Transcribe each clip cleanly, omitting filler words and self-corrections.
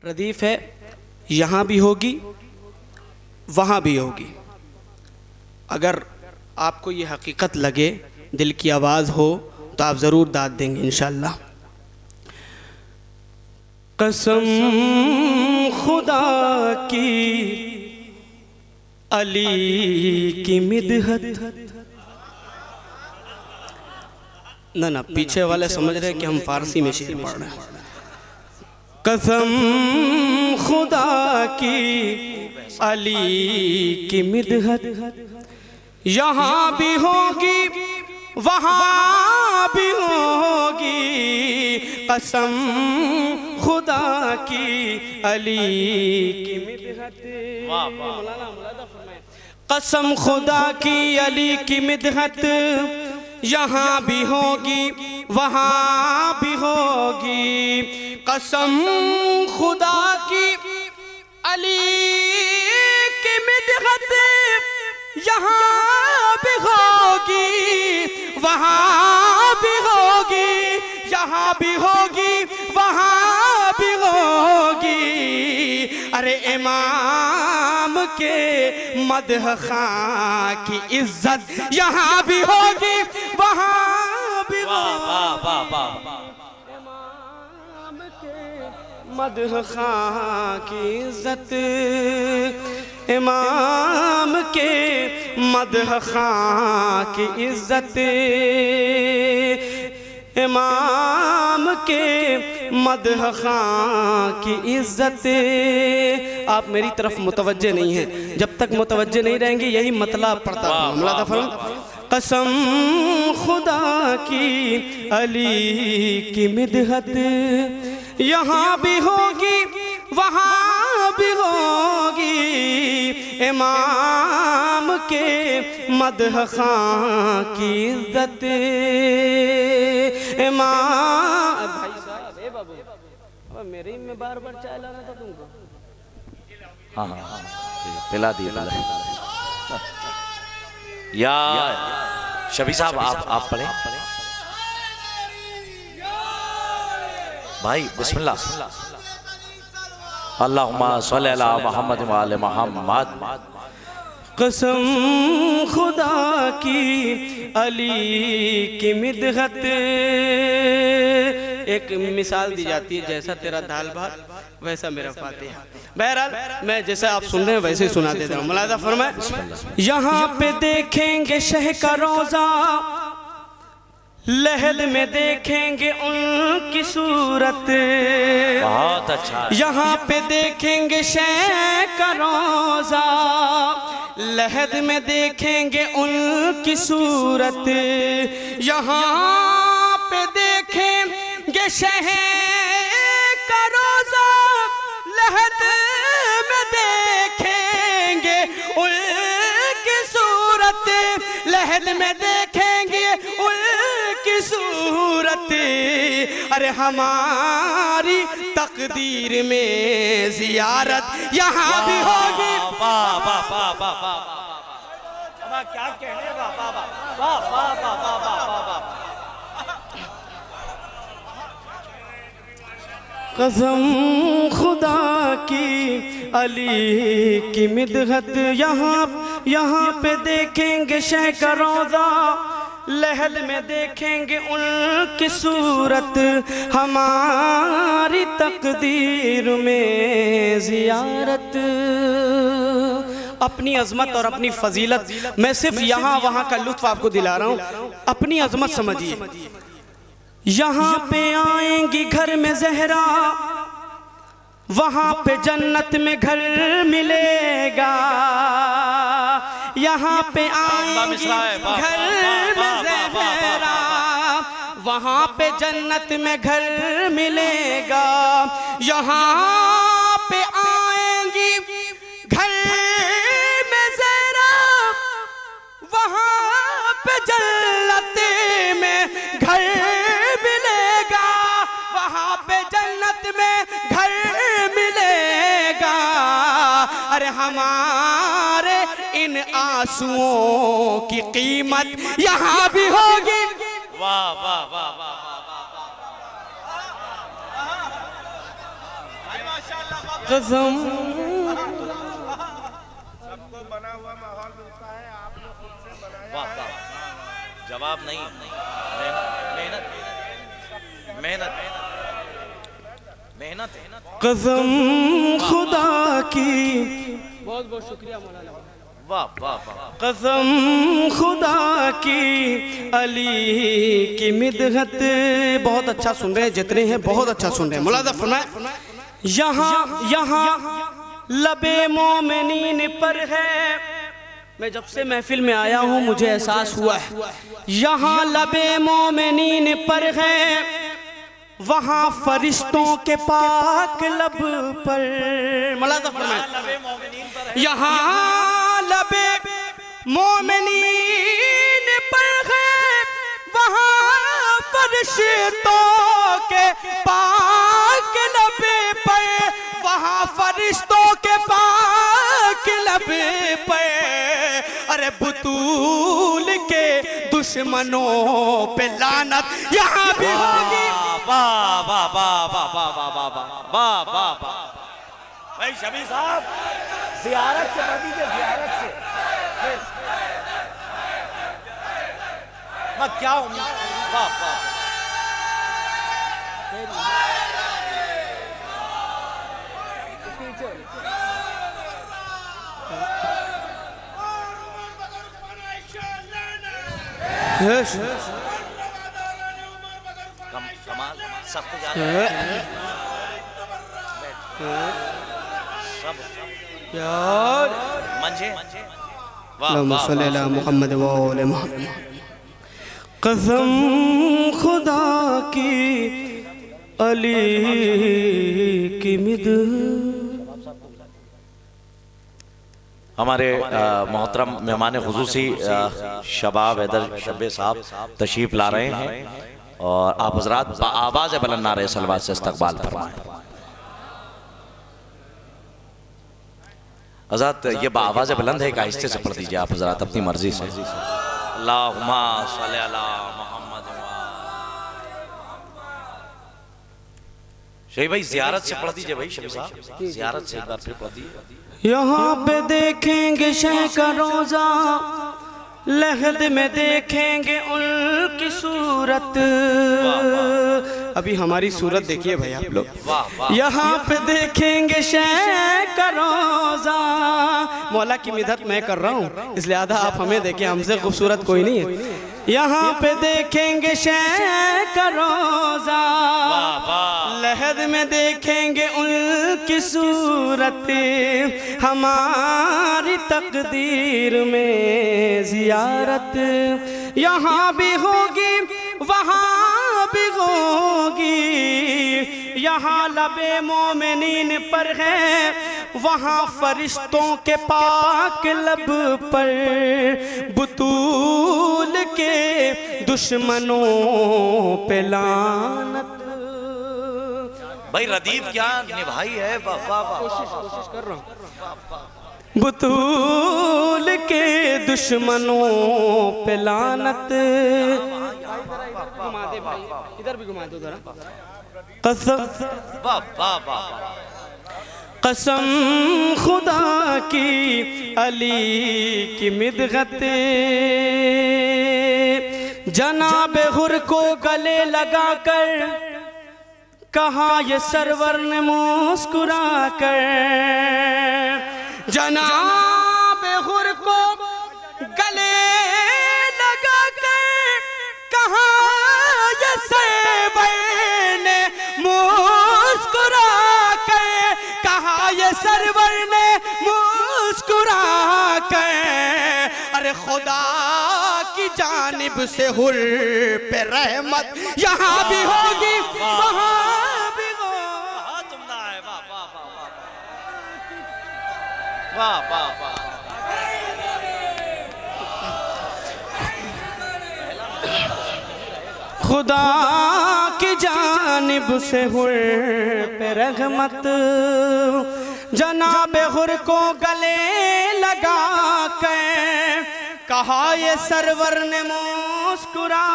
रदीफ है, यहाँ भी होगी वहाँ भी होगी। अगर आपको ये हकीकत लगे, दिल की आवाज़ हो, तो आप ज़रूर दाद देंगे इंशाअल्लाह। कसम खुदा की अली की मिदहत। ना पीछे वाले समझ रहे हैं कि हम फारसी में शेर पढ़ रहे हैं। कसम खुदा की अली की मिदहत, यहाँ भी होगी वहाँ भी होगी। कसम खुदा की अली की मिदहत। कसम खुदा की अली की मिदहत, यहाँ भी होगी वहाँ भी होगी। कसम खुदा की अली की मिदहत, यहाँ भी होगी वहाँ भी होगी। यहाँ भी होगी वहाँ भी होगी। अरे इमाम के मदह खां की इज्जत, यहाँ भी होगी वहाँ भी होगी। इमाम के मदह खां की इज्जत, इमाम के मदह खां की इज्जत, इमाम के मदह खां की इज्जत। आप मेरी तरफ मुतवज्जे नहीं हैं, जब तक मुतवज्जे नहीं रहेंगे यही मतलब पड़ता है। कसम खुदा की अली की मिदहत, यहाँ भी होगी वहाँ भी होगी। इमाम के मदह खां की इज्जत, इमाम। भाई साहब, ए बाबू, अब मेरे ही में बार बार चाय लाना था तुमको। हाँ हाँ पिला दिया। या शबी साहब आप पढ़े भाई। बिस्मिल्लाह। अल्लाहुम्मा सल्ली अला मुहम्मद व आले मुहम्मद। कसम खुदा की अली की मिदहत। एक मिसाल दी जाती है, जैसा तेरा दाल भात वैसा मेरा फातिहा। बहरहाल मैं जैसा आप सुन रहे हैं वैसे ही सुना देता हूँ। मुलाज़ा फरमाए। यहाँ पे देखेंगे शह का रोज़ा, लहद में देखेंगे उनकी सूरत। बहुत अच्छा। यहाँ पे देखेंगे शह का रोज़ा, लहद में देखेंगे उनकी सूरत। यहाँ पे देखेंगे शह का रोज़ा, लहद में देखेंगे उनकी सूरत। लहद में देखेंगे उनकी सूरत। अरे हमारी तकदीर में जियारत यहाँ भी होगी। वाह वाह वाह वाह वाह, क्या कहने। वाह वाह वाह वाह वाह वाह वाह वाह। कसम खुदा की अली की मिदहत, यहाँ पे देखेंगे शह का रोज़ा, लहद में देखेंगे उनकी सूरत। हमारी तकदीर में जियारत। अपनी अजमत और अपनी फजीलत, मैं सिर्फ यहाँ वहाँ का लुत्फ आपको दिला रहा हूँ। अपनी अजमत समझिए। यहाँ पे आएंगी घर में ज़हरा, वहाँ पे जन्नत में घर मिलेगा। यहाँ पे आएंगी घर में ज़हरा, वहाँ पे जन्नत में घर मिलेगा। यहाँ पे आएंगी घर में ज़हरा, वहाँ पे जन्नत में घर मिलेगा। वहाँ पे जन्नत में घर मिलेगा। अरे हमारे इन आंसुओं की कीमत यहाँ भी होगी। वाह वाह वाह वाह वाह। कसम सबको बना हुआ माहौल मिलता है, आपने खुद से बनाया वाह है। वाह, जवाब नहीं, मेहनत मेहनत मेहनत मेहनत। कसम खुदा की, बहुत बहुत शुक्रिया मौलाना। वाह वाह वाह, कसम खुदा की अली की मिदहत। बहुत अच्छा सुन रहे हैं, जितने हैं बहुत अच्छा सुन रहे हैं। मुलाज़ा फरमाए, यहाँ यहाँ लबे मोमिनीन पर है। मैं जब से महफिल में आया हूँ मुझे एहसास हुआ है, यहाँ लबे मोमिनीन पर है, वहाँ फरिश्तों के पाक लब पर। मुलाज़ा फरमाए, यहाँ लबे मोमिनीन पर है, वहाँ फरिश्तों के पाक लब पर, वहाँ फरिश्तों के पाक लब पर। अरे बुतूल के दुश्मनों पे लानत यहाँ भी होगी। वाह वाह वाह वाह वाह वाह वाह वाह वाह वाह। भाई शबी साहब ज़ियारत से पढ़ दीजिए, ज़ियारत से। मैं क्या उम्मीद, वाह वाह। कमाल सख्त सब यार मंजे। मोहम्मद कसम खुदा की अली की मिद। हमारे मोहतरम मेहमान खुसूसी शबाब हैदर शब्बे साहब तशरीफ ला रहे हैं और आप हजरात आवाज़ बुलंद नारे सलवात से इस्तकबाल फरमाएं। हज़रत ये आवाज़ बुलंद है, आहिस्ते से पढ़ दीजिए आप हजरात अपनी मर्जी से। अल्लाहुम्मा सल्ली अला मुहम्मद। शही भाई ज़ियारत से पढ़ दीजिए भाई, शबी साहब ज़ियारत से एक बार फिर पढ़ दीजिए। यहाँ पे देखेंगे शह का रोजा, लहद में देखेंगे उनकी सूरत। अभी हमारी सूरत देखिए भाई आप लोग। यहाँ पे देखेंगे शह का रोजा। मौला की मिदत मैं कर रहा हूँ, इसलिए आधा आप हमें देखें, हमसे खूबसूरत कोई नहीं है। यहाँ पे देखेंगे शह का रोजा, लहद में देखेंगे उनकी सूरत। हमारी तकदीर में ज़ियारत यहाँ भी होगी वहाँ भी होगी। यहाँ लबे मोमिनीन पर है, वहाँ फरिश्तों के पाक लब पर। बुतूल के दुश्मनों पे लानत। भाई रदीफ क्या निभाई है, कोशिश कर रहा हूँ। बुतूल के दुश्मनों पे लानत। घुमा दे भाई, इधर भी घुमा दो जरा। कसम कसम खुदा की अली की मिदगत। जनाब हुर को गले लगाकर कहा ये सरवर ने मुस्कुरा कर। जनाब हुर को गले लगा कर कहा ये सरवर ने मुस्कुरा कर। कहा ये सरवर ने मुस्कुरा कर। अरे खुदा की जानिब से हुर पे रहमत यहाँ भी होगी वहाँ भी होगी। वाह वाह वाह। खुदा की जानिब से हुर पे रहमत। जनाब हुर को गले लगा कर कहा ये सरवर ने मुस्कुरा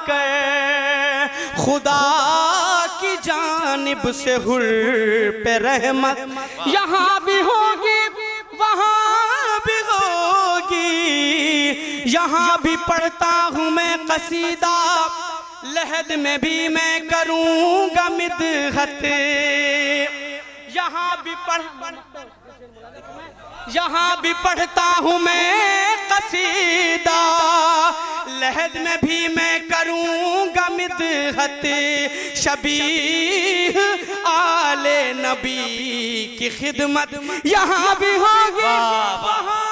कर। खुदा की जानिब से हुर पे रहमत, यहाँ भी होगी वहाँ भी होगी। यहाँ भी पढ़ता हूँ मैं कसीदा, लहद में भी मैं करूँगा मिदहत। यहाँ भी पढ़ता हूँ मैं कसीदा, लहद में भी मैं करूँगा मिदहत। शबीह आले नबी की खिदमत यहाँ भी होगी वहाँ